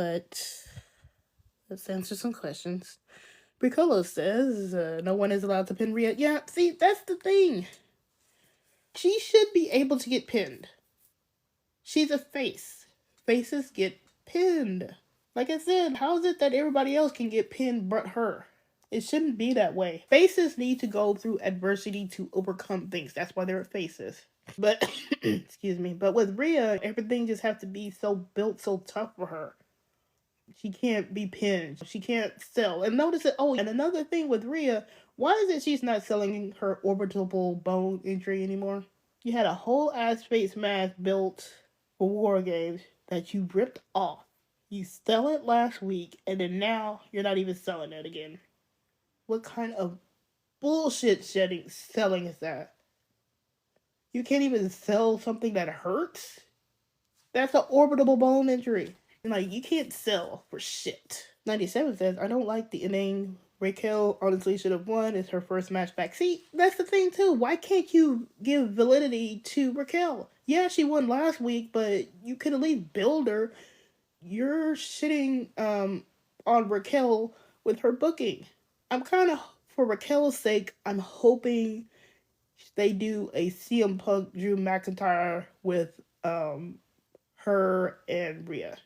But let's answer some questions. Bricolo says, no one is allowed to pin Rhea. Yeah, see, that's the thing. She should be able to get pinned. She's a face. Faces get pinned. Like I said, how is it that everybody else can get pinned but her? It shouldn't be that way. Faces need to go through adversity to overcome things. That's why they're faces. But, excuse me, but with Rhea, everything just has to be so built so tough for her. She can't be pinned. She can't sell. And notice it. Oh, and another thing with Rhea, why is it she's not selling her orbital bone injury anymore? You had a whole ass face mask built for War Games that you ripped off. You sell it last week, and then now you're not even selling it again. What kind of bullshit selling is that? You can't even sell something that hurts? That's an orbital bone injury. Like, you can't sell for shit. 97 says, I don't like the inane. Raquel honestly should have won. It's her first match back. See, that's the thing too. Why can't you give validity to Raquel? Yeah, she won last week, but you could at least build her. You're shitting on Raquel with her booking. I'm kind of, for Raquel's sake, I'm hoping they do a CM Punk Drew McIntyre with her and Rhea.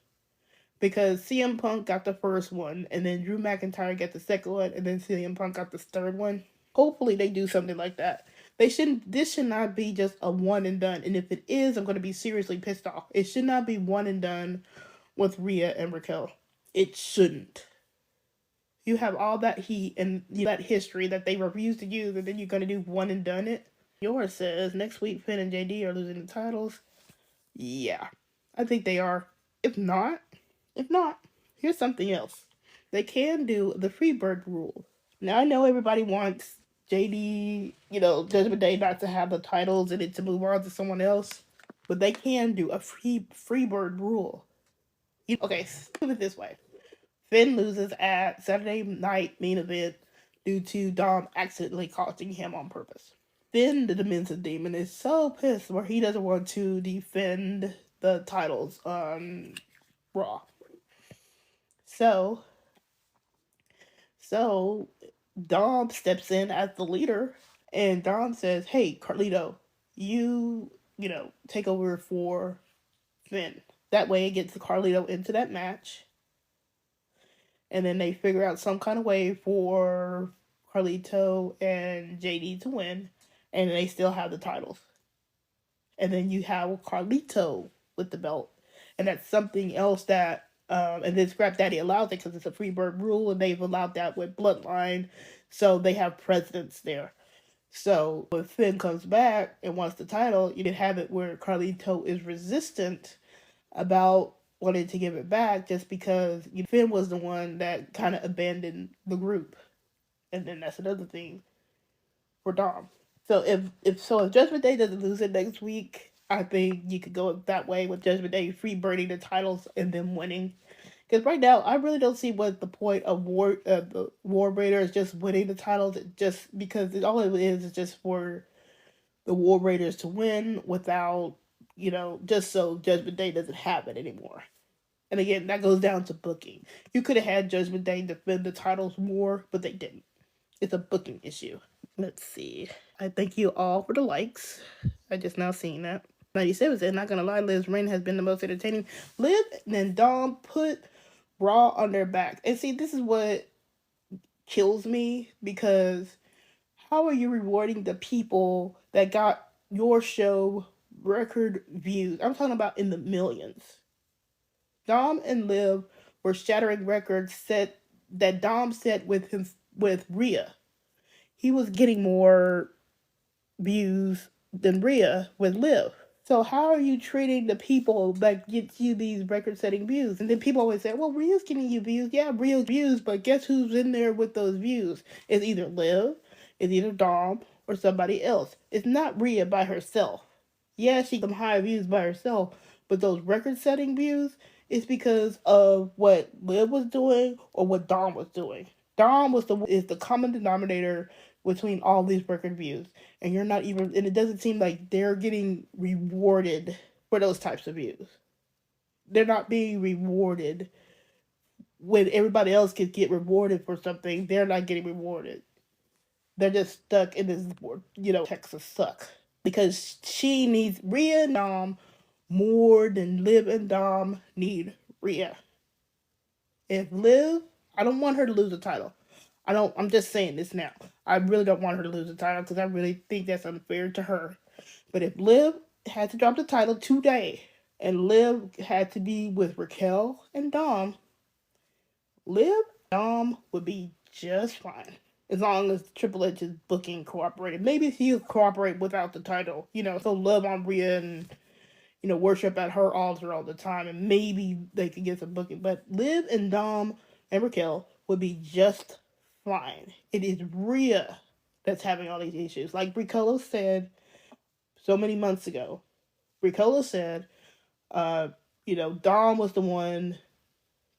Because CM Punk got the first one, and then Drew McIntyre got the second one, and then CM Punk got the third one. Hopefully they do something like that. This should not be just a one and done. And if it is, I'm going to be seriously pissed off. It should not be one and done with Rhea and Raquel. It shouldn't. You have all that heat and that history that they refuse to use, and then you're going to do one and done it. Yours says, next week Finn and JD are losing the titles. Yeah, I think they are. If not, here's something else. They can do the Freebird rule. Now, I know everybody wants JD, Judgment Day not to have the titles and it to move on to someone else, but they can do a Freebird rule. Okay, think of it this way. Finn loses at Saturday night main event due to Dom accidentally costing him on purpose. Finn, the Dimension Demon, is so pissed where he doesn't want to defend the titles on Raw. So Dom steps in as the leader, and Dom says, hey, Carlito, you take over for Finn. That way it gets Carlito into that match. And then they figure out some kind of way for Carlito and JD to win, and they still have the titles. And then you have Carlito with the belt. And that's something else that, and then Scrap Daddy allows it because it's a Freebird rule, and they've allowed that with Bloodline, so they have precedence there. So when Finn comes back and wants the title, you can have it where Carlito is resistant about wanted to give it back just because Finn was the one that kind of abandoned the group. And then that's another thing for Dom. So if Judgment Day doesn't lose it next week, I think you could go that way with Judgment Day free burning the titles and them winning. Because right now, I really don't see what the point of the War Raiders just winning the titles, just because all it is just for the War Raiders to win without, just so Judgment Day doesn't have it anymore. And again, that goes down to booking. You could have had Judgment Day defend the titles more, but they didn't. It's a booking issue. Let's see. I thank you all for the likes. I just now seen that. 97 said, not gonna lie, Liv's reign has been the most entertaining. Liv and Dom put Raw on their back. And see, this is what kills me, because how are you rewarding the people that got your show record views? I'm talking about in the millions. Dom and Liv were shattering records that Dom set with Rhea. He was getting more views than Rhea with Liv. So how are you treating the people that get you these record-setting views? And then people always say, well, Rhea's getting you views. Yeah, Rhea's views, but guess who's in there with those views? It's either Liv, it's either Dom, or somebody else. It's not Rhea by herself. Yeah, she got some high views by herself, but those record-setting views, it's because of what Liv was doing or what Dom was doing. Dom is the common denominator between all these record views, and it doesn't seem like they're getting rewarded for those types of views. They're not being rewarded when everybody else could get rewarded for something, they're not getting rewarded. They're just stuck in this, Texas suck. Because she needs Rhea and Dom more than Liv and Dom need Rhea. If Liv, I don't want her to lose the title. I'm just saying this now. I really don't want her to lose the title because I really think that's unfair to her. But if Liv had to drop the title today and Liv had to be with Raquel and Dom, Liv Dom would be just fine. As long as Triple H's booking cooperated. Maybe he'll cooperate without the title. So love on Rhea and, worship at her altar all the time. And maybe they could get some booking. But Liv and Dom and Raquel would be just fine. It is Rhea that's having all these issues. Like Ricola said so many months ago. Ricola said, Dom was the one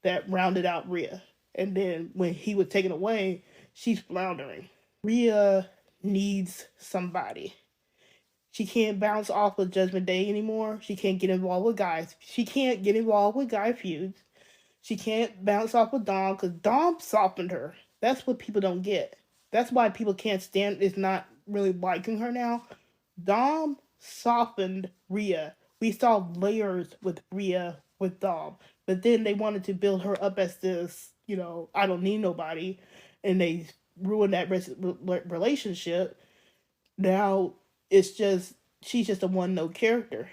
that rounded out Rhea. And then when he was taken away, she's floundering. Rhea needs somebody. She can't bounce off of Judgment Day anymore. She can't get involved with guys. She can't get involved with guy feuds. She can't bounce off with Dom because Dom softened her. That's what people don't get. That's why people can't stand is not really liking her now. Dom softened Rhea. We saw layers with Rhea with Dom. But then they wanted to build her up as this, I don't need nobody. And they ruined that relationship. Now she's just a one note character.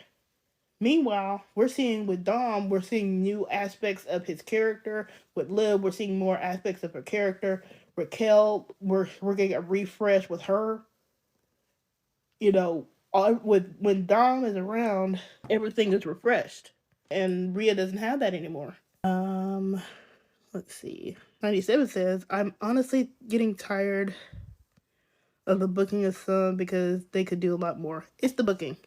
Meanwhile, we're seeing with Dom, we're seeing new aspects of his character. With Liv, we're seeing more aspects of her character. Raquel, we're getting a refresh with her. When Dom is around, everything is refreshed, and Rhea doesn't have that anymore. Let's see. 97 says, I'm honestly getting tired of the booking of some because they could do a lot more. It's the booking.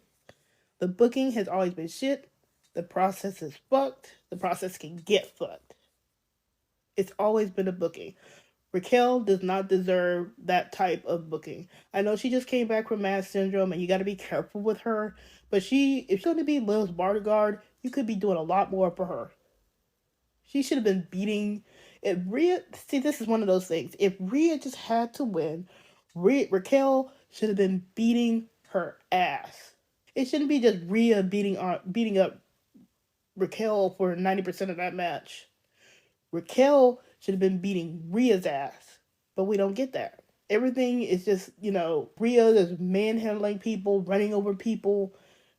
The booking has always been shit. The process is fucked. The process can get fucked. It's always been a booking. Raquel does not deserve that type of booking. I know she just came back from Mass Syndrome and you got to be careful with her. But if she's going to be Liv's bodyguard, you could be doing a lot more for her. She should have been beating. If Rhea, see, this is one of those things. If Rhea just had to win, Raquel should have been beating her ass. It shouldn't be just Rhea beating up Raquel for 90% of that match. Raquel should have been beating Rhea's ass, but we don't get that. Everything is just, Rhea is manhandling people, running over people,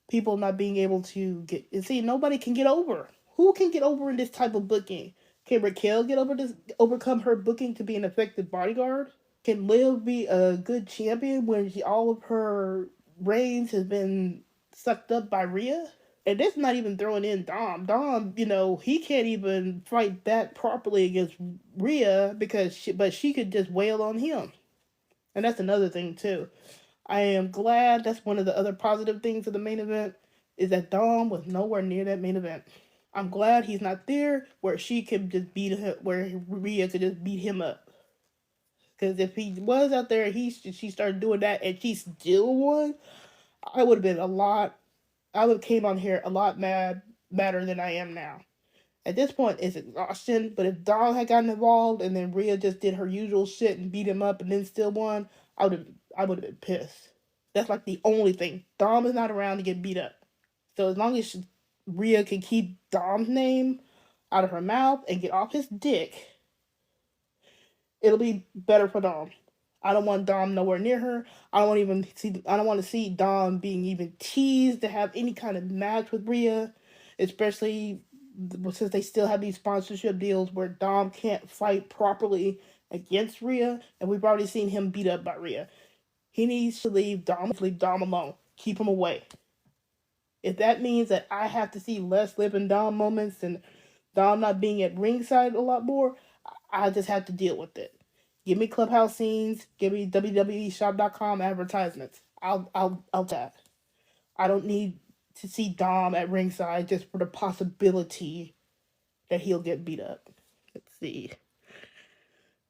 people not being able to get. See, nobody can get over. Who can get over in this type of booking? Can Raquel overcome her booking to be an effective bodyguard? Can Liv be a good champion when all of her reigns has been sucked up by Rhea? And that's not even throwing in Dom. Dom, he can't even fight back properly against Rhea but she could just wail on him. And that's another thing too. I am glad that's one of the other positive things of the main event is that Dom was nowhere near that main event. I'm glad he's not there where she could just where Rhea could just beat him up. Because if he was out there, she started doing that and she still won, I would have been I would have came on here a lot madder than I am now. At this point, it's exhaustion. But if Dom had gotten involved and then Rhea just did her usual shit and beat him up and then still won, I would have been pissed. That's like the only thing. Dom is not around to get beat up. So as long as Rhea can keep Dom's name out of her mouth and get off his dick, it'll be better for Dom. I don't want Dom nowhere near her. I don't want to see Dom being even teased to have any kind of match with Rhea, especially since they still have these sponsorship deals where Dom can't fight properly against Rhea, and we've already seen him beat up by Rhea. He needs to leave Dom alone. Keep him away. If that means that I have to see less Liv and Dom moments and Dom not being at ringside a lot more, I just have to deal with it. Give me clubhouse scenes. Give me WWEshop.com advertisements. I'll tap. I don't need to see Dom at ringside just for the possibility that he'll get beat up. Let's see.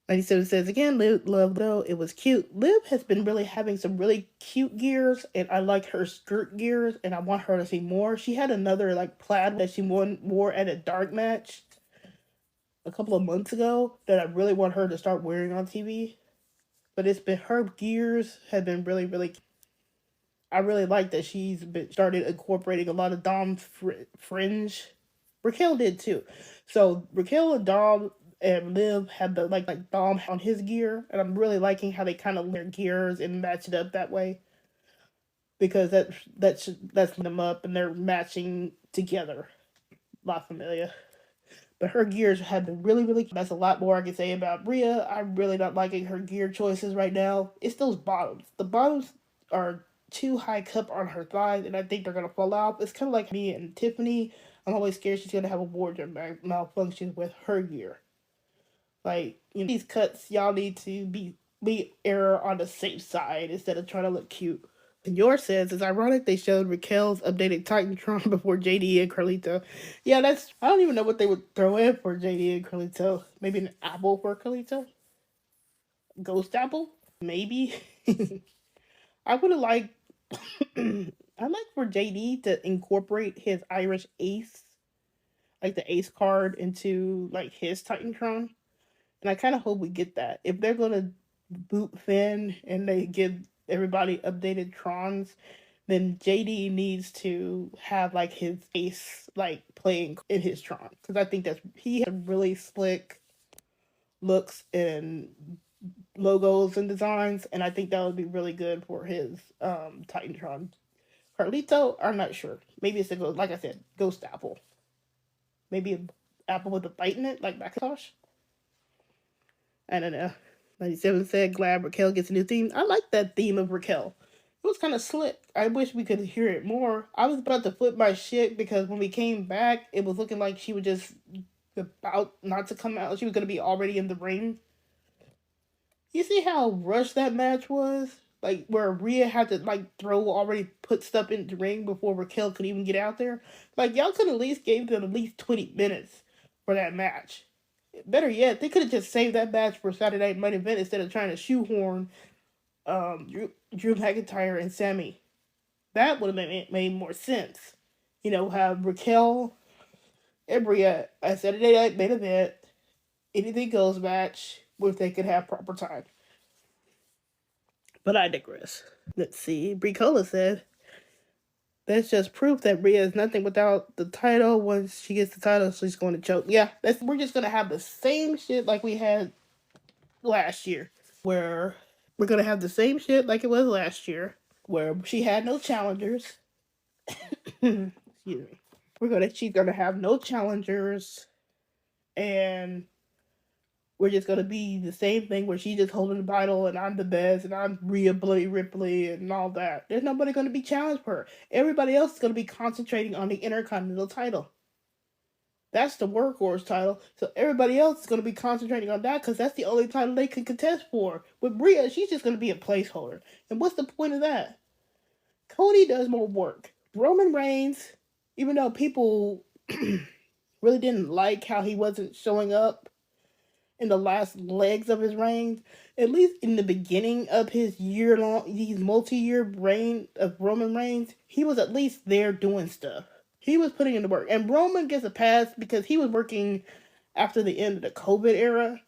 97 says again, Liv though, it was cute. Liv has been really having some really cute gears, and I like her skirt gears, and I want her to see more. She had another plaid that she wore at a dark match. a couple of months ago that I really want her to start wearing on TV. But it's been her gears have been really, really. I really like that she's been started incorporating a lot of Dom's fringe. Raquel did too. So Raquel and Dom and Liv had the like Dom on his gear, and I'm really liking how they kind of their gears and match it up that way because that's them up and they're matching together. La Familia. But her gears have been really, really. That's a lot more I can say about Rhea. I'm really not liking her gear choices right now. It's those bottoms. The bottoms are too high cup on her thighs, and I think they're gonna fall off. It's kind of like me and Tiffany. I'm always scared she's gonna have a wardrobe malfunction with her gear. Like, these cuts, y'all need to be error on the safe side instead of trying to look cute. And yours says it's ironic they showed Raquel's updated Titantron before JD and Carlito. Yeah, that's I don't even know what they would throw in for JD and Carlito. Maybe an apple for Carlito? Ghost apple? Maybe. I would have liked I'd like for JD to incorporate his Irish ace, like the ace card, into like his Titantron. And I kind of hope we get that. If they're gonna boot Finn and they give everybody updated Trons, then JD needs to have like his ace like playing in his Tron because I think that's he has really slick looks and logos and designs, and I think that would be really good for his Titantron. Carlito, I'm not sure. Maybe it's a ghost, like I said, ghost apple. Maybe an apple with a bite in it, like Macintosh. I don't know. 97 said, glad Raquel gets a new theme. I like that theme of Raquel. It was kind of slick. I wish we could hear it more. I was about to flip my shit because when we came back, it was looking like she was just about not to come out. She was going to be already in the ring. You see how rushed that match was? Like, where Rhea had to, like, already put stuff in the ring before Raquel could even get out there? Like, y'all could at least gave them at least 20 minutes for that match. Better yet, they could have just saved that match for Saturday Night Main Event instead of trying to shoehorn Drew McIntyre and Sammy. That would have made more sense. Have Raquel and Rhea at Saturday Night Main Event, anything goes match, where they could have proper time. But I digress. Let's see. Bricola said, that's just proof that Rhea is nothing without the title. Once she gets the title, she's going to choke. Yeah, we're just going to have the same shit like we had last year. Where we're going to have the same shit like it was last year. Where she had no challengers. Excuse me. She's going to have no challengers. And we're just going to be the same thing where she's just holding the title and I'm the best and I'm Ria Ripley and all that. There's nobody going to be challenged for her. Everybody else is going to be concentrating on the Intercontinental title. That's the workhorse title. So everybody else is going to be concentrating on that because that's the only title they can contest for. With Rhea, she's just going to be a placeholder. And what's the point of that? Cody does more work. Roman Reigns, even though people really didn't like how he wasn't showing up in the last legs of his reign, at least in the beginning of his multi-year reign of Roman Reigns, he was at least there doing stuff. He was putting in the work. And Roman gets a pass because he was working after the end of the COVID era.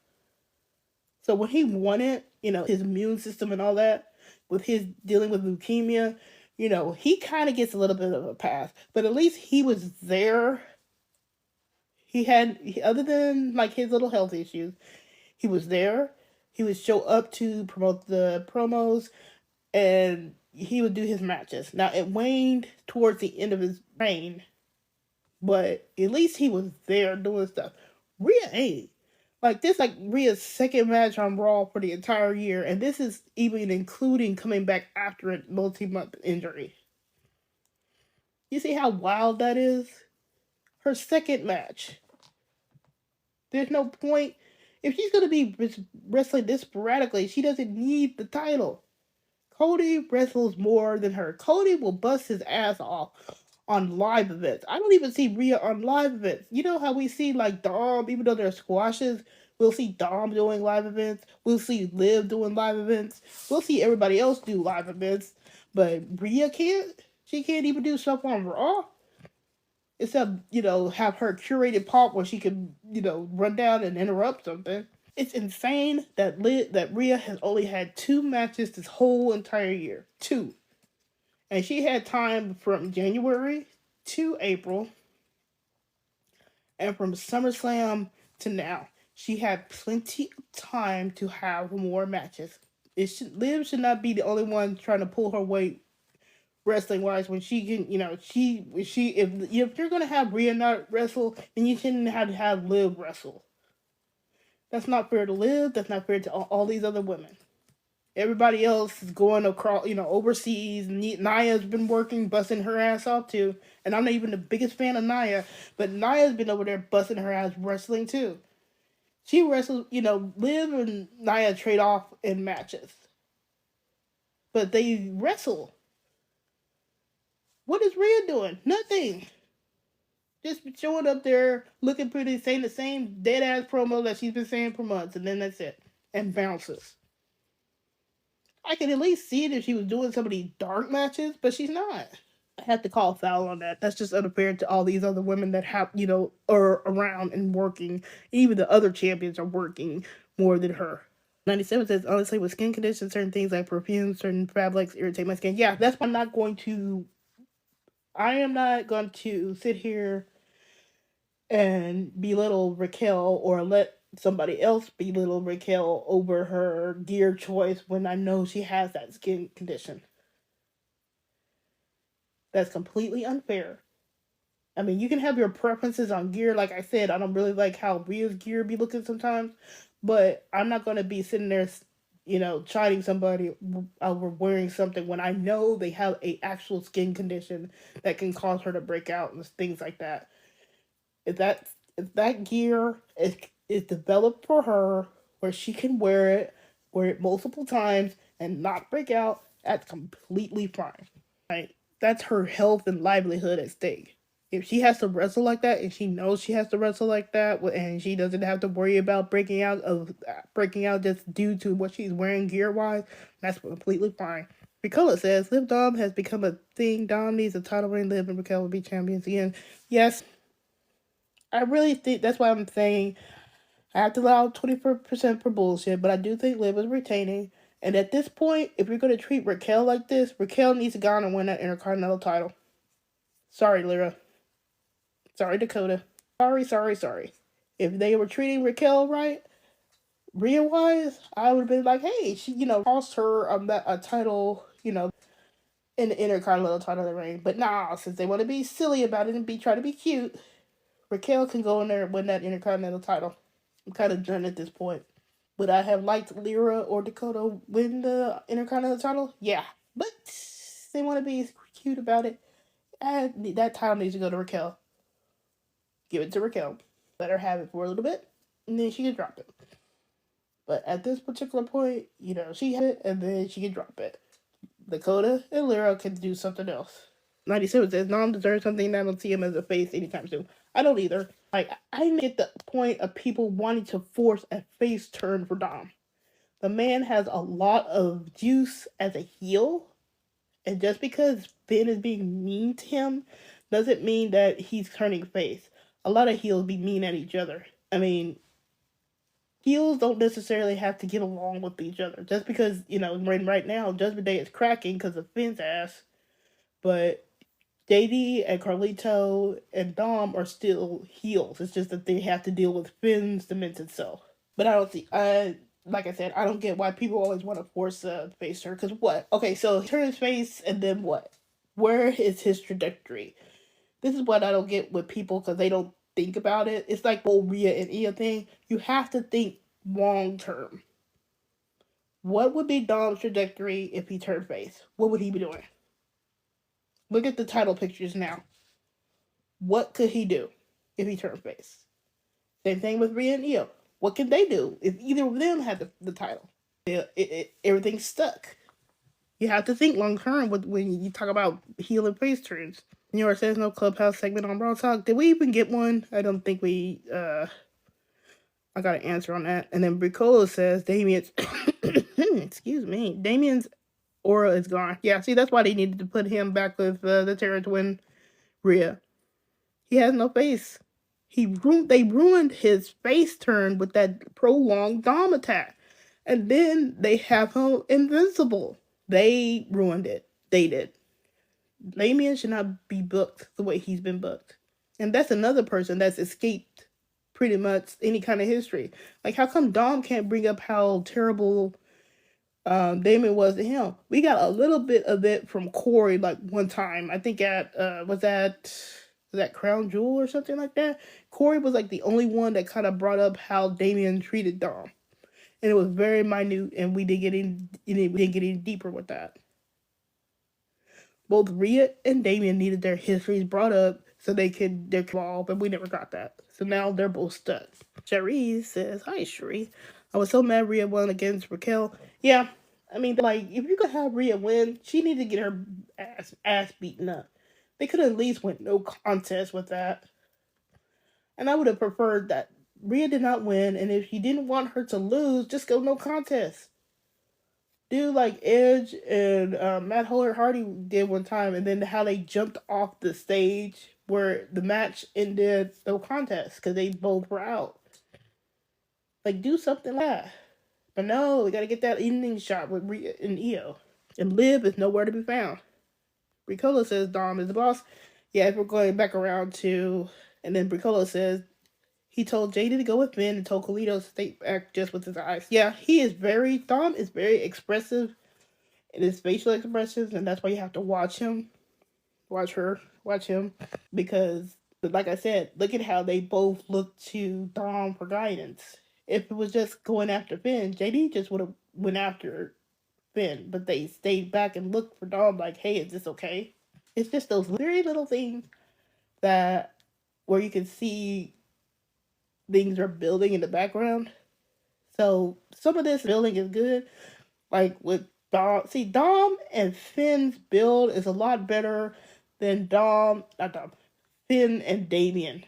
So when he won it, his immune system and all that, with his dealing with leukemia, he kind of gets a little bit of a pass. But at least he was there. Other than like his little health issues, he was there. He would show up to promote the promos, and he would do his matches. Now, it waned towards the end of his reign, but at least he was there doing stuff. Rhea ain't. This Rhea's second match on Raw for the entire year, and this is even including coming back after a multi-month injury. You see how wild that is? Her second match. There's no point. If she's going to be wrestling this sporadically, she doesn't need the title. Cody wrestles more than her. Cody will bust his ass off on live events. I don't even see Rhea on live events. You know how we see Dom, even though they're squashes, we'll see Dom doing live events. We'll see Liv doing live events. We'll see everybody else do live events. But Rhea can't. She can't even do stuff on Raw. Instead of, have her curated pop where she could, run down and interrupt something. It's insane that Rhea has only had 2 matches this whole entire year. 2. And she had time from January to April, and from SummerSlam to now. She had plenty of time to have more matches. Liv should not be the only one trying to pull her weight wrestling wise when she can, if you're gonna have Rhea not wrestle, then you shouldn't have to have Liv wrestle. That's not fair to Liv. That's not fair to all these other women. Everybody else is going across, overseas. Nia's been working, busting her ass off too. And I'm not even the biggest fan of Nia, but Nia's been over there busting her ass wrestling too. She wrestles, Liv and Nia trade off in matches. But they wrestle. What is Rhea doing? Nothing. Just showing up there, looking pretty, saying the same dead ass promo that she's been saying for months, and then that's it. And bounces. I could at least see it if she was doing some of these dark matches, but she's not. I had to call foul on that. That's just unfair to all these other women that have, are around and working. Even the other champions are working more than her. 97 says, honestly, with skin conditions, certain things like perfume, certain fabrics irritate my skin. Yeah, that's why I am not going to sit here and belittle Raquel or let somebody else belittle Raquel over her gear choice when I know she has that skin condition. That's completely unfair. I mean, you can have your preferences on gear. Like I said, I don't really like how Rhea's gear be looking sometimes, but I'm not going to be sitting there, chiding somebody over wearing something when I know they have a actual skin condition that can cause her to break out and things like that. If that gear is developed for her, where she can wear it multiple times and not break out, that's completely fine. Right? That's her health and livelihood at stake. If she has to wrestle like that, and she knows she has to wrestle like that, and she doesn't have to worry about breaking out just due to what she's wearing gear wise, that's completely fine. Ricola says, Liv Dom has become a thing. Dom needs a title reign. Liv and Raquel will be champions again. Yes, I really think that's why I'm saying I have to allow 24% for bullshit, but I do think Liv is retaining. And at this point, if you're going to treat Raquel like this, Raquel needs to go on and win that Intercontinental title. Sorry, Lyra. Sorry, Dakota. Sorry. If they were treating Raquel right, Rhea-wise, I would have been like, hey, she, cost her a title, in the Intercontinental title reign. But nah, since they want to be silly about it and try to be cute, Raquel can go in there and win that Intercontinental title. I'm kind of done at this point. Would I have liked Lyra or Dakota win the Intercontinental title? Yeah. But they want to be cute about it. That title needs to go to Raquel. Give it to Raquel. Let her have it for a little bit, and then she can drop it. But at this particular point, she had it, and then she can drop it. Dakota and Lyra can do something else. 97 says, Nom deserves something, and I don't see him as a face anytime soon. I don't either. Like, I get the point of people wanting to force a face turn for Dom. The man has a lot of juice as a heel, and just because Finn is being mean to him doesn't mean that he's turning face. A lot of heels be mean at each other. I mean, heels don't necessarily have to get along with each other. Just because, right now, Judgment Day is cracking because of Finn's ass, but JD and Carlito and Dom are still heels. It's just that they have to deal with Finn's demented self. But I don't see, like I said, I don't get why people always want to force face her. Because what? Okay, so he turned his face and then what? Where is his trajectory? This is what I don't get with people because they don't think about it. It's like the whole Ria and Ia thing. You have to think long term. What would be Dom's trajectory if he turned face? What would he be doing? Look at the title pictures now. What could he do if he turned face? Same thing with Rhea and Io. What can they do if either of them had the title? Everything's stuck. You have to think long term when you talk about heel and face turns. New York says no clubhouse segment on Raw Talk. Did we even get one? I don't think we. I got an answer on that. And then Bricola says Damien's. Excuse me. Damien's aura is gone. Yeah, see, that's why they needed to put him back with the Terror to win Rhea. He has no face. They ruined his face turn with that prolonged Dom attack. And then they have him invincible. They ruined it. They did. Damien should not be booked the way he's been booked. And that's another person that's escaped pretty much any kind of history. Like, how come Dom can't bring up how terrible Damon was to him? We got a little bit of it from Corey, like one time. I think at was that Crown Jewel or something like that. Corey was like the only one that kind of brought up how Damien treated Dom, and it was very minute, and we didn't get any deeper with that. Both Rhea and Damien needed their histories brought up so they could evolve, but we never got that. So now they're both stuck. Cherie says, "Hi, Cherie. I was so mad Rhea won against Raquel." Yeah, I mean, like, if you're gonna have Rhea win, she needed to get her ass beaten up. They could at least win no contest with that. And I would have preferred that Rhea did not win, and if you didn't want her to lose, just go no contest. Do like Edge and Matt Hardy did one time, and then how they jumped off the stage where the match ended no contest because they both were out. Like, do something like that. But no, we gotta get that ending shot with Rhea and Io. And Liv is nowhere to be found. Ricola says Dom is the boss. Yeah, if we're going back around to... And then Ricola says he told JD to go with Finn and told Colito to stay back just with his eyes. Yeah, Dom is very expressive in his facial expressions, and that's why you have to watch him. Watch him. Because, like I said, look at how they both look to Dom for guidance. If it was just going after Finn, JD just would have went after Finn, but they stayed back and looked for Dom like, hey, is this okay? It's just those very little things that where you can see things are building in the background. So some of this building is good. Like with Dom. See, Dom and Finn's build is a lot better than Finn and Damien.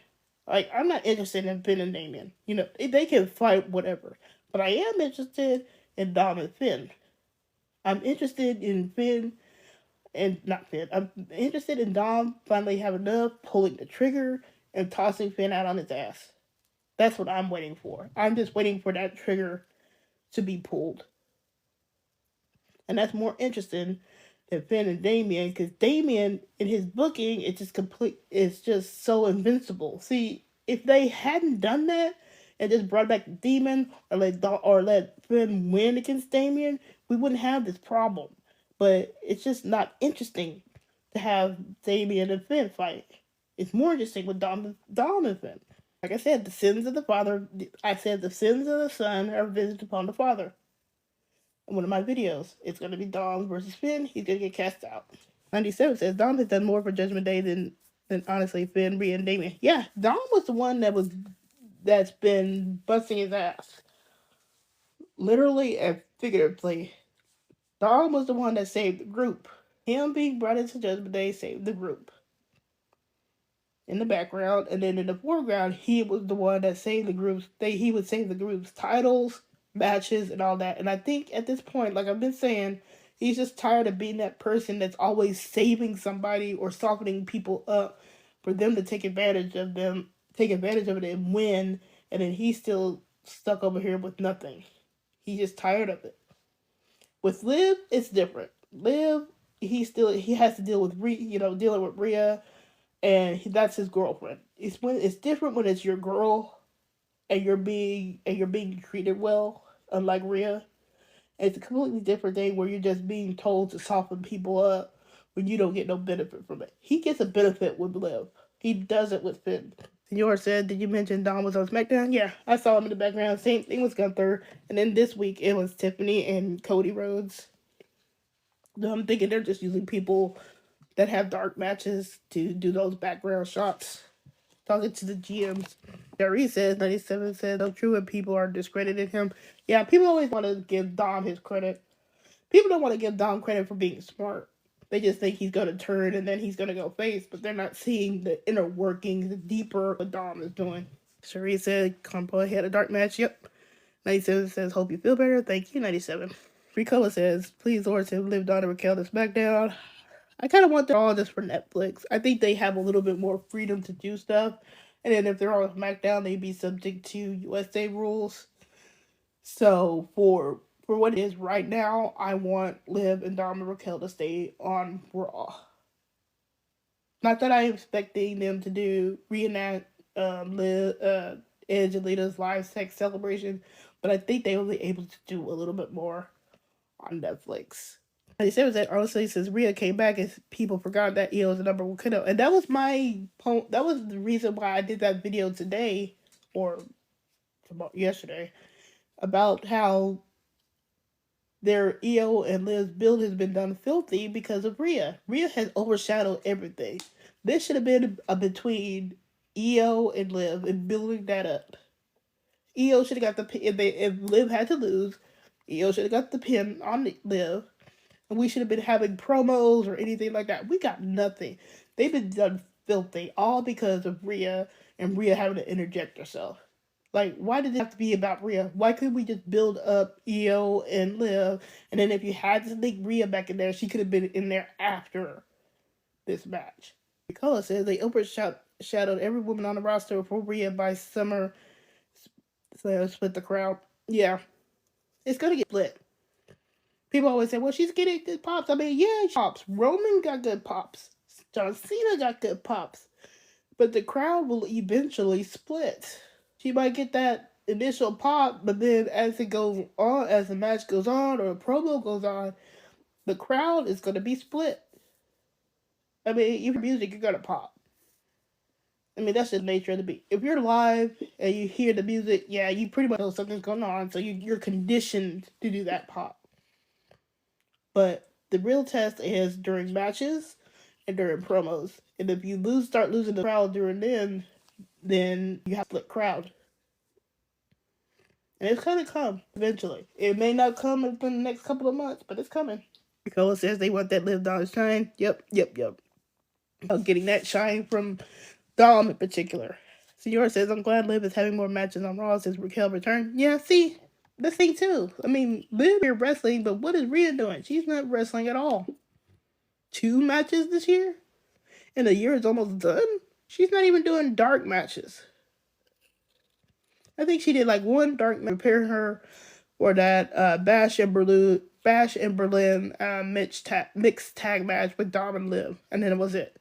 Like, I'm not interested in Finn and Damien. You know, they can fight whatever. But I am interested in Dom and Finn. I'm interested in Finn and not Finn. I'm interested in Dom finally having enough, pulling the trigger, and tossing Finn out on his ass. That's what I'm waiting for. I'm just waiting for that trigger to be pulled. And that's more interesting than Finn and Damien, because Damien in his booking it's just so invincible. See, if they hadn't done that and just brought back the demon or let Finn win against Damien, we wouldn't have this problem. But it's just not interesting to have Damien and Finn fight. It's more interesting with Dom and Finn. Like I said, the sins of the son are visited upon the father. In one of my videos, it's going to be Dom versus Finn. He's going to get cast out. 97 says Dom has done more for Judgment Day than honestly Finn, Rhea, and Damien. Yeah, Dom was the one that's been busting his ass, literally and figuratively. Dom was the one that saved the group. Him being brought into Judgment Day saved the group. In the background, and then in the foreground, he was the one that saved the groups. He would save the group's titles, matches, and all that. And I think at this point, like I've been saying, he's just tired of being that person that's always saving somebody or softening people up for them to take advantage of it and win, and then he's still stuck over here with nothing. He's just tired of it. With Liv, it's different. Liv, he has to deal with dealing with Rhea, and that's his girlfriend. It's different when it's your girl, and you're being treated well, unlike Rhea. It's a completely different thing where you're just being told to soften people up when you don't get no benefit from it. He gets a benefit with Liv. He does it with Finn. Senor said, did you mention Dom was on SmackDown? Yeah, I saw him in the background. Same thing with Gunther. And then this week it was Tiffany and Cody Rhodes. So I'm thinking they're just using people that have dark matches to do those background shots. Talking to the GMs. Gary says, 97 said, no, true, and people are discrediting him. Yeah, people always want to give Dom his credit. People don't want to give Dom credit for being smart. They just think he's going to turn and then he's going to go face, but they're not seeing the inner workings, the deeper what Dom is doing. Cherie said, Compo had a dark match. Yep. 97 says, hope you feel better. Thank you, 97. Ricola says, please, Lord, send Liv, Donna, Raquel to SmackDown. I kind of want them all just for Netflix. I think they have a little bit more freedom to do stuff. And then if they're on SmackDown, they'd be subject to USA rules. So for what it is right now, I want Liv and Dom and Raquel to stay on Raw. Not that I'm expecting them to do reenact Edge and Lita's live sex celebration, but I think they will be able to do a little bit more on Netflix. They said was that honestly since Rhea came back, is people forgot that EO was the number one kiddo, and that was that was the reason why I did that video today or yesterday about how their EO and Liv's build has been done filthy because of Rhea. Rhea has overshadowed everything. This should have been a between EO and Liv and building that up. EO should have got the if Liv had to lose, EO should have got the pin on Liv, and we should have been having promos or anything like that. We got nothing. They've been done filthy, all because of Rhea and Rhea having to interject herself. Like, why did it have to be about Rhea? Why couldn't we just build up EO and Liv, and then if you had to sneak Rhea back in there, she could have been in there after this match? Because says they overshadowed every woman on the roster for Rhea by Summer. So split the crowd. Yeah, it's gonna get split. People always say, well, she's getting good pops. I mean, yeah, pops. Roman got good pops. John Cena got good pops. But the crowd will eventually split. She might get that initial pop, but then as it goes on, as the match goes on or a promo goes on, the crowd is going to be split. I mean, even music, you're going to pop. I mean, that's just the nature of the beat. If you're live and you hear the music, yeah, you pretty much know something's going on, so you're conditioned to do that pop. But the real test is during matches and during promos. And if you start losing the crowd during then you have to split crowd. And it's gonna come eventually. It may not come in the next couple of months, but it's coming. Ricola says they want that Liv Dom shine. Yep. Getting that shine from Dom in particular. Senora says, I'm glad Liv is having more matches on Raw since Raquel returned. Yeah, see, this thing too. I mean, Liv here wrestling, but what is Rhea doing? She's not wrestling at all. 2 matches this year? And the year is almost done? She's not even doing dark matches. I think she did like 1 dark match, preparing her for that Bash and Berlin mixed tag match with Dom and Liv. And then it was it.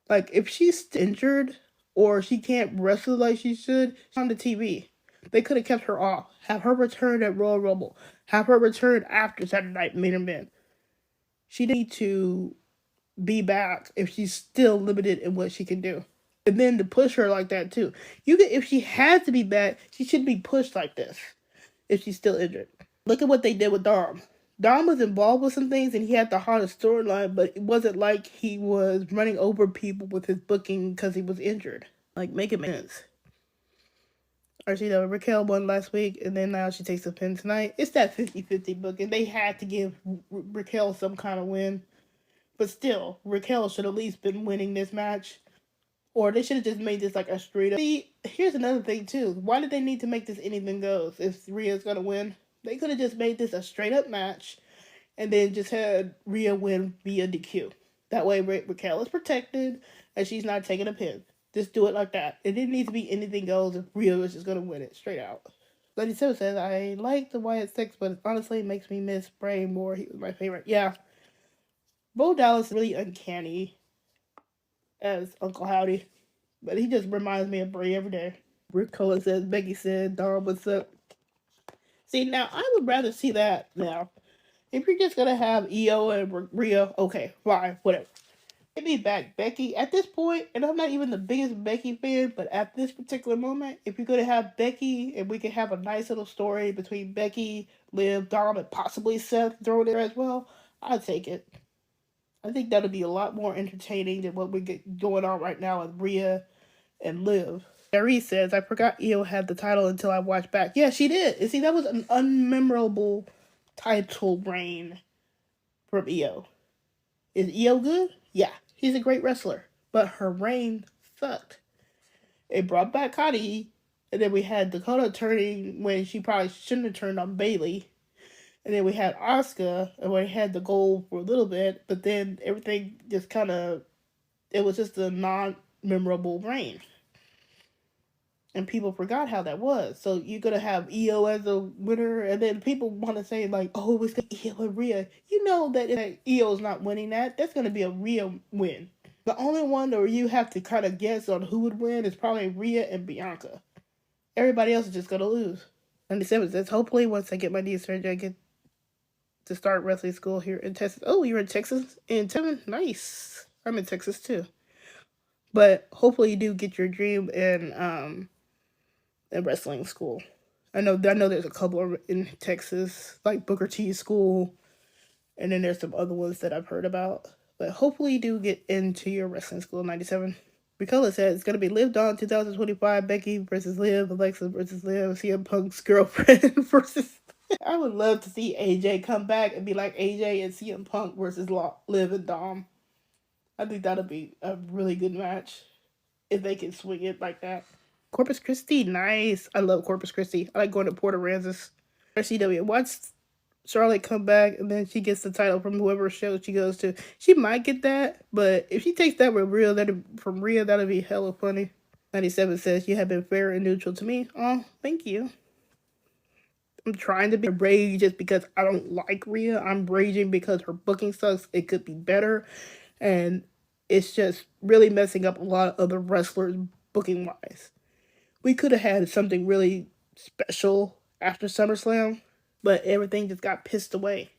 Like, if she's injured or she can't wrestle like she should, she's on the TV. They could have kept her off. Have her return at Royal Rumble. Have her return after Saturday Night Main Event. She needs to be back if she's still limited in what she can do. And then to push her like that too. If she has to be back, she shouldn't be pushed like this if she's still injured. Look at what they did with Dom. Dom was involved with some things and he had the hardest storyline, but it wasn't like he was running over people with his booking because he was injured. Like, make it make sense. Or she Raquel won last week and then now she takes a pin tonight. It's that 50-50 booking. They had to give Raquel some kind of win. But still, Raquel should at least been winning this match. Or they should have just made this like a straight up. See, here's another thing too. Why did they need to make this anything goes if Rhea's gonna win? They could have just made this a straight up match and then just had Rhea win via DQ. That way Raquel is protected and she's not taking a pin. Just do it like that. It didn't need to be anything goes if Rhea was just gonna win it straight out. Lady Sim says, I like the Wyatt 6, but it honestly makes me miss Bray more. He was my favorite. Yeah. Bo Dallas is really uncanny as Uncle Howdy, but he just reminds me of Bray every day. Rick Cohen says, Becky said, Dom, what's up? See, now, I would rather see that now. If you're just going to have EO and Rhea, okay, fine, whatever. Give me back Becky. At this point, and I'm not even the biggest Becky fan, but at this particular moment, if you're going to have Becky, and we can have a nice little story between Becky, Liv, Dom, and possibly Seth thrown in there as well, I'd take it. I think that'll be a lot more entertaining than what we get going on right now with Rhea and Liv. Gary says, I forgot EO had the title until I watched back. Yeah, she did. And see, that was an unmemorable title reign from EO. Is EO good? Yeah, he's a great wrestler. But her reign sucked. It brought back Cody, and then we had Dakota turning when she probably shouldn't have turned on Bayley. And then we had Asuka, and we had the gold for a little bit, but then everything just kind of, it was just a non-memorable reign. And people forgot how that was. So you're gonna have Io as a winner, and then people want to say like, "Oh, it's gonna be Io and Rhea." You know that Io's not winning that. That's gonna be a Rhea win. The only one where you have to kind of guess on who would win is probably Rhea and Bianca. Everybody else is just gonna lose. 97 says, hopefully once I get my knee surgery, I get to start wrestling school here in Texas. Oh, you're in Texas? In Tevin? Nice. I'm in Texas too. But hopefully you do get your dream in wrestling school. I know there's a couple in Texas, like Booker T school, and then there's some other ones that I've heard about. But hopefully you do get into your wrestling school. 97. Ricola says it's gonna be Liv Dawn 2025, Becky versus Liv, Alexa versus Liv, CM Punk's girlfriend versus. I would love to see AJ come back and be like AJ and CM Punk versus Liv and Dom. I think that'll be a really good match if they can swing it like that. Corpus Christi, nice. I love Corpus Christi. I like going to Port Aransas. RCW, watch Charlotte come back and then she gets the title from whoever show she goes to. She might get that, but if she takes that with Rhea, that'd be hella funny. 97 says, you have been fair and neutral to me. Oh, thank you. I'm trying to be rage just because I don't like Rhea. I'm raging because her booking sucks. It could be better. And it's just really messing up a lot of other wrestlers booking wise. We could have had something really special after SummerSlam, but everything just got pissed away.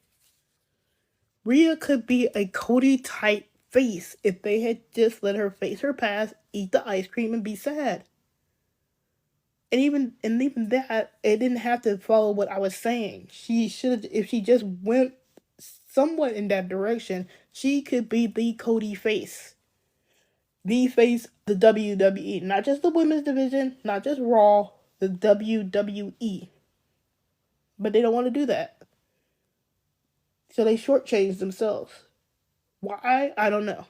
Rhea could be a Cody type face if they had just let her face her past, eat the ice cream, and be sad. And even that, it didn't have to follow what I was saying. She should, if she just went somewhat in that direction, she could be the Cody face. The face of the WWE. Not just the women's division, not just Raw, the WWE. But they don't want to do that. So they shortchanged themselves. Why? I don't know.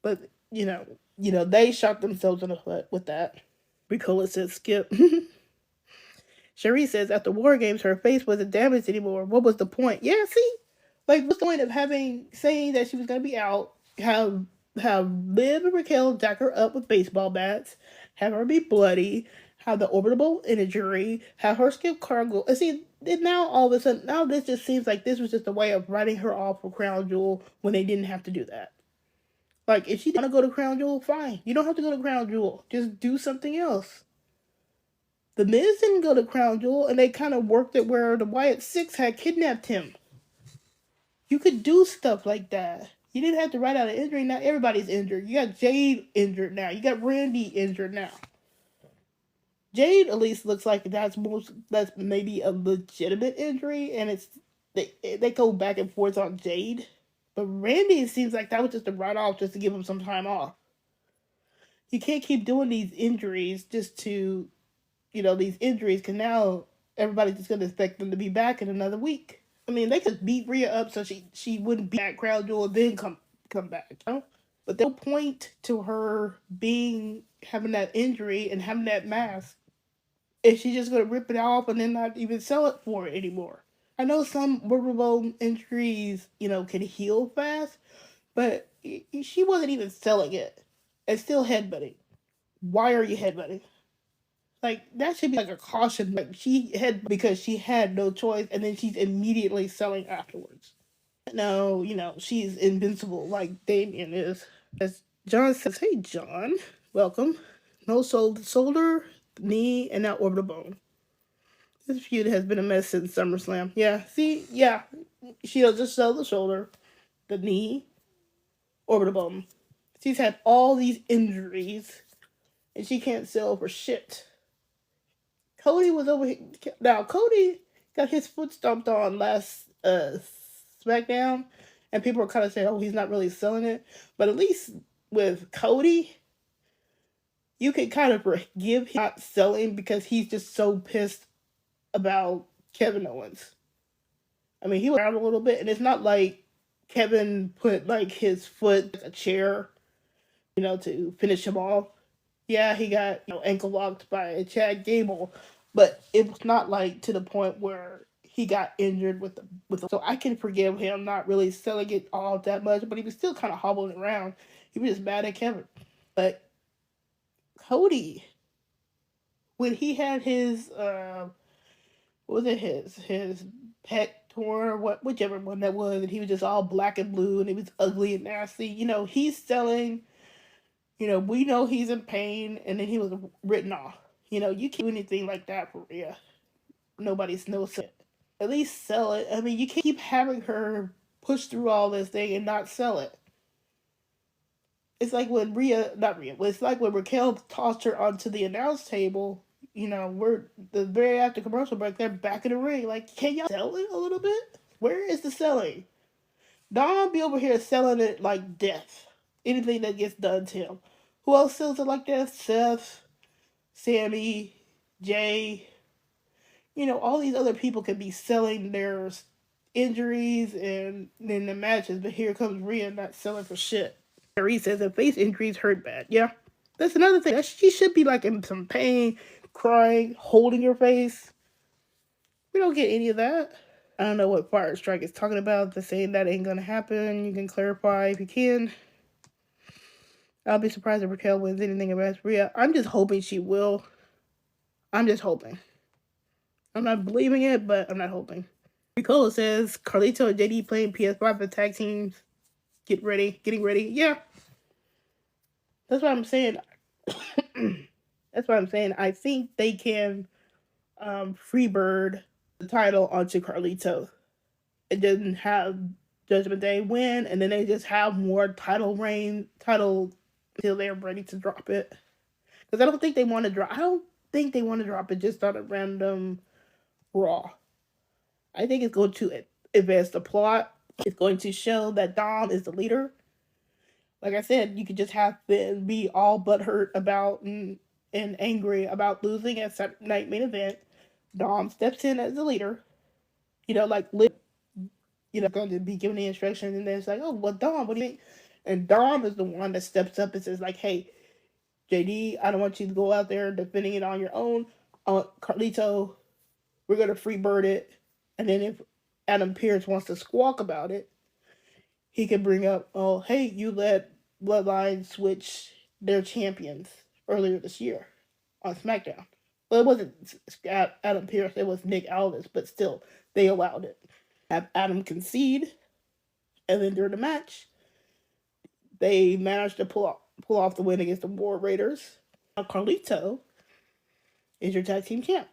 But, they shot themselves in the foot with that. Ricola says skip. Cherie says after War Games, her face wasn't damaged anymore. What was the point? Yeah, see? Like, what's the point of saying that she was going to be out, have Liv and Raquel jack her up with baseball bats, have her be bloody, have the orbital injury, have her skip cargo. And see, now all of a sudden, now this just seems like this was just a way of writing her off for Crown Jewel when they didn't have to do that. Like, if she want to go to Crown Jewel, fine. You don't have to go to Crown Jewel. Just do something else. The Miz didn't go to Crown Jewel, and they kind of worked it where the Wyatt Six had kidnapped him. You could do stuff like that. You didn't have to write out an injury. Now everybody's injured. You got Jade injured now. You got Randy injured now. Jade at least looks like that's maybe a legitimate injury, and they go back and forth on Jade. But Randy, it seems like that was just a write-off just to give him some time off. You can't keep doing these injuries just to, these injuries, because now everybody's just going to expect them to be back in another week. I mean, they could beat Rhea up so she wouldn't be at Crown Jewel and then come back, But there's no point to her having that injury and having that mask if she's just going to rip it off and then not even sell it for it anymore. I know some rubber bone injuries, can heal fast, but she wasn't even selling it and still headbutting. Why are you headbutting? Like, that should be like a caution. Like, she had because she had no choice, and then she's immediately selling afterwards. No, she's invincible like Damien is. As John says, hey, John, welcome. No shoulder, knee, and now orbital bone. This feud has been a mess since SummerSlam. Yeah, see? Yeah. She'll just sell the shoulder, the knee, orbital bone. She's had all these injuries, and she can't sell for shit. Cody was over here. Now, Cody got his foot stomped on last SmackDown, and people were kind of saying, oh, he's not really selling it. But at least with Cody, you can kind of forgive him not selling because he's just so pissed about Kevin Owens. I mean, he was around a little bit, and it's not like Kevin put like his foot in a chair, to finish him off. Yeah, he got ankle locked by Chad Gable, but it was not like to the point where he got injured with the so I can forgive him not really selling it all that much, but he was still kind of hobbling around. He was just mad at Kevin. But Cody, when he had his what was it, his pet tour or what, whichever one that was, and he was just all black and blue and he was ugly and nasty. He's selling. We know he's in pain, and then he was written off. You can't do anything like that for Rhea. Nobody's no it. At least sell it. I mean, you can't keep having her push through all this thing and not sell it. It's like when not Rhea, but it's like when Raquel tossed her onto the announce table. We're the very after commercial break, they're back in the ring. Like, can y'all sell it a little bit? Where is the selling? Don be over here selling it like death. Anything that gets done to him. Who else sells it like that? Seth, Sammy, Jay. All these other people could be selling their injuries and in the matches, but here comes Rhea not selling for shit. Rhea says that face injuries hurt bad. Yeah, that's another thing. She should be like in some pain, crying, holding her face. We don't get any of that. I don't know what Fire Strike is talking about. They're saying that ain't gonna happen. You can clarify if you can. I'll be surprised if Raquel wins anything against Rhea. I'm just hoping she will. I'm just hoping. I'm not believing it, but I'm not hoping. Ricola says Carlito and JD playing PS5 for tag teams. Getting ready. Yeah. That's what I'm saying. That's what I'm saying. I think they can freebird the title onto Carlito. It doesn't have Judgment Day win, and then they just have more title until they're ready to drop it. Because I don't think they want to drop it just on a random Raw. I think it's going to advance the plot. It's going to show that Dom is the leader. Like I said, you could just have Finn be all butthurt about and angry about losing at Saturday Night Main Event. Dom steps in as the leader. Like Liv, going to be giving the instructions, and then it's like, oh, well, Dom, what do you think? And Dom is the one that steps up and says, like, hey, JD, I don't want you to go out there defending it on your own. Carlito, we're going to freebird it. And then if Adam Pearce wants to squawk about it, he can bring up, oh, hey, you let Bloodline switch their champions earlier this year on SmackDown. Well, it wasn't Adam Pearce, it was Nick Aldis, but still, they allowed it. Have Adam concede, and then during the match, they managed to pull off the win against the War Raiders. Now Carlito is your tag team champ.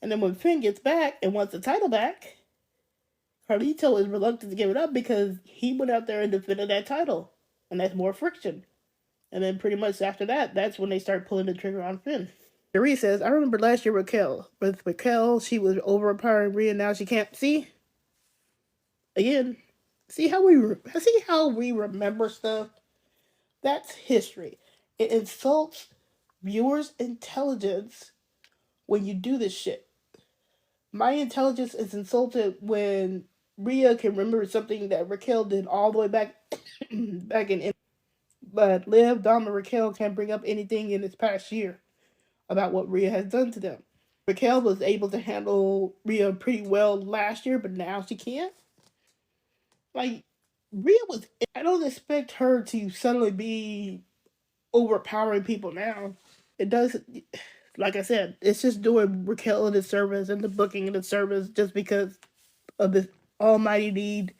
And then when Finn gets back and wants the title back, Carlito is reluctant to give it up because he went out there and defended that title. And that's more friction. And then pretty much after that, that's when they start pulling the trigger on Finn. Ria says, I remember last year Raquel. With Raquel, she was overpowering Rhea, now she can't. See? Again, see how we remember stuff? That's history. It insults viewers' intelligence when you do this shit. My intelligence is insulted when Rhea can remember something that Raquel did all the way back in. But Liv, Dom, and Raquel can't bring up anything in this past year about what Rhea has done to them. Raquel was able to handle Rhea pretty well last year, but now she can't. Like, Rhea was... I don't expect her to suddenly be overpowering people now. It does... Like I said, it's just doing Raquel a disservice and the booking a disservice just because of this almighty need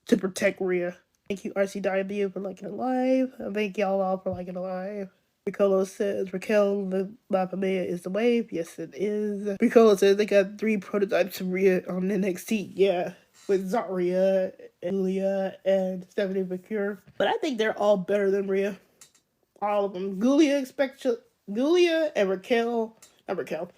to protect Rhea. Thank you, RCW, for liking it live. I thank y'all all for liking it live. Ricolo says Raquel La Familia is the wave. Yes, it is. Ricolo says they got 3 prototypes of Rhea on NXT. Yeah, with Zarya, Julia, and Stephanie McCure. But I think they're all better than Rhea. All of them. Julia and Raquel, not Raquel,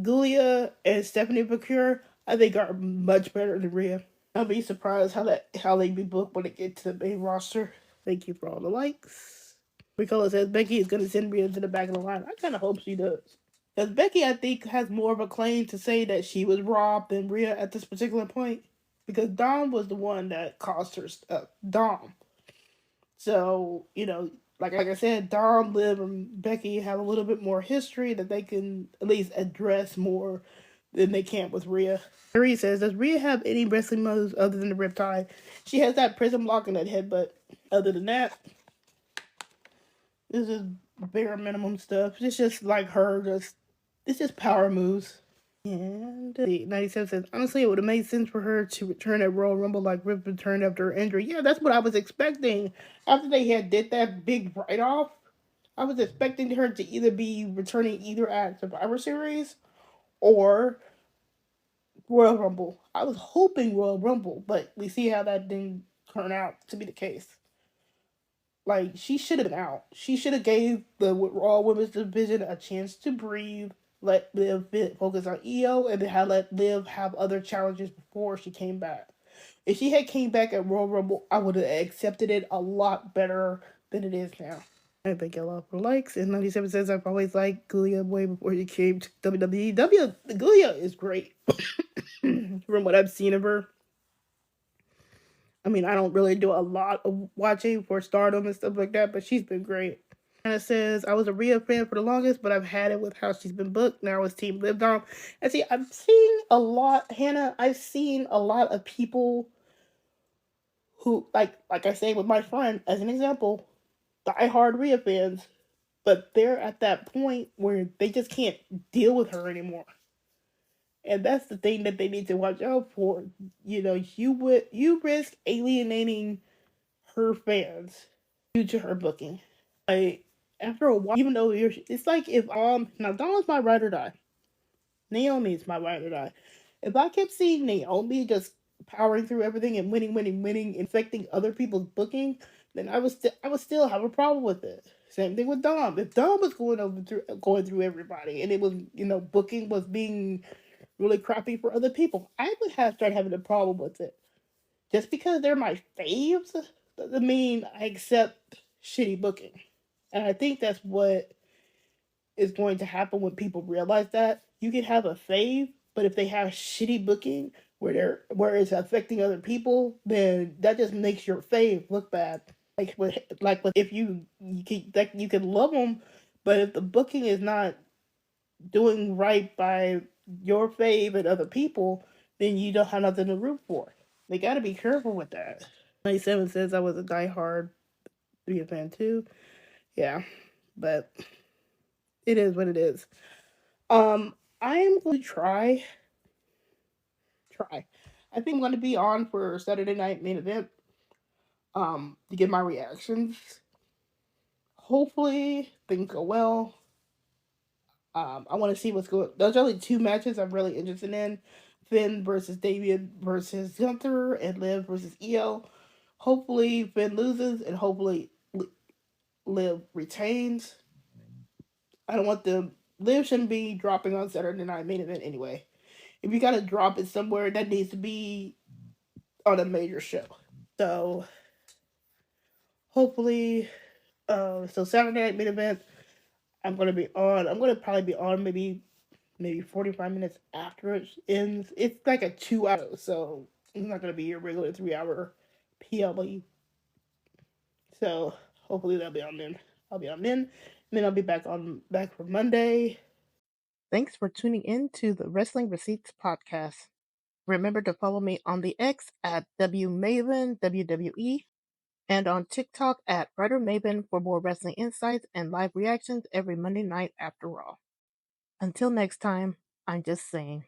Julia and Stephanie McCure, I think are much better than Rhea. I'll be surprised how they be booked when they get to the main roster. Thank you for all the likes. Ricola says Becky is going to send Rhea to the back of the line. I kind of hope she does. Because Becky, I think, has more of a claim to say that she was robbed than Rhea at this particular point. Because Dom was the one that caused her stuff. Dom. So, like I said, Dom, Liv, and Becky have a little bit more history that they can at least address more than they can with Rhea. Rhea says, does Rhea have any wrestling moves other than the riptide? She has that prism lock and that headbutt. Other than that, this is bare minimum stuff. It's just like her, it's just power moves. And 97 says, honestly, it would have made sense for her to return at Royal Rumble like Rip returned after her injury. Yeah, that's what I was expecting. After they had did that big write-off, I was expecting her to either be returning either at Survivor Series or Royal Rumble. I was hoping Royal Rumble, but we see how that didn't turn out to be the case. Like, she should have been out. She should have gave the Raw Women's Division a chance to breathe, let Liv focus on EO, and then let Liv have other challenges before she came back. If she had came back at Royal Rumble, I would have accepted it a lot better than it is now. I thank you all for likes. And 97 says, I've always liked Gulia way before you came to WWE. Gulia is great. From what I've seen of her. I mean, I don't really do a lot of watching for Stardom and stuff like that, but she's been great. And it says, I was a Rhea fan for the longest, but I've had it with how she's been booked. Now it's Team Liv Dom. And see, I'm seeing a lot, Hannah, I've seen a lot of people who, like I say with my friend, as an example, diehard Rhea fans, but they're at that point where they just can't deal with her anymore. And that's the thing that they need to watch out for. You know, you risk alienating her fans due to her booking. Like, after a while, even though it's like if now Dawn's my ride or die. Naomi's my ride or die. If I kept seeing Naomi just powering through everything and winning, infecting other people's booking, then I would still have a problem with it. Same thing with Dom. If Dom was going through everybody, and it was booking was being really crappy for other people, I would start having a problem with it. Just because they're my faves doesn't mean I accept shitty booking. And I think that's what is going to happen when people realize that. You can have a fave, but if they have shitty booking where it's affecting other people, then that just makes your fave look bad. If you can love them, but if the booking is not doing right by your fave and other people, then you don't have nothing to root for. They got to be careful with that. 97 says I was a diehard Rhea fan too. Yeah, but it is what it is. I am going to try. I think I'm going to be on for Saturday night main event. To get my reactions. Hopefully things go well. I want to see what's going. There's only two matches I'm really interested in: Finn versus David versus Gunther, and Liv versus EO. Hopefully Finn loses, and hopefully Liv retains. I don't want the Liv shouldn't be dropping on Saturday night main event anyway. If you gotta drop it somewhere, that needs to be on a major show. So hopefully, so Saturday night main event, I'm gonna be on. I'm gonna probably be on maybe 45 minutes after it ends. It's like a 2 hour, so it's not gonna be a regular 3 hour PLE. So hopefully that'll be on then. I'll be on then, and then I'll be back for Monday. Thanks for tuning in to the Wrestling Receipts podcast. Remember to follow me on the X at WMaven WWE and on TikTok at WriterMaven for more wrestling insights and live reactions every Monday night after Raw. Until next time, I'm just saying.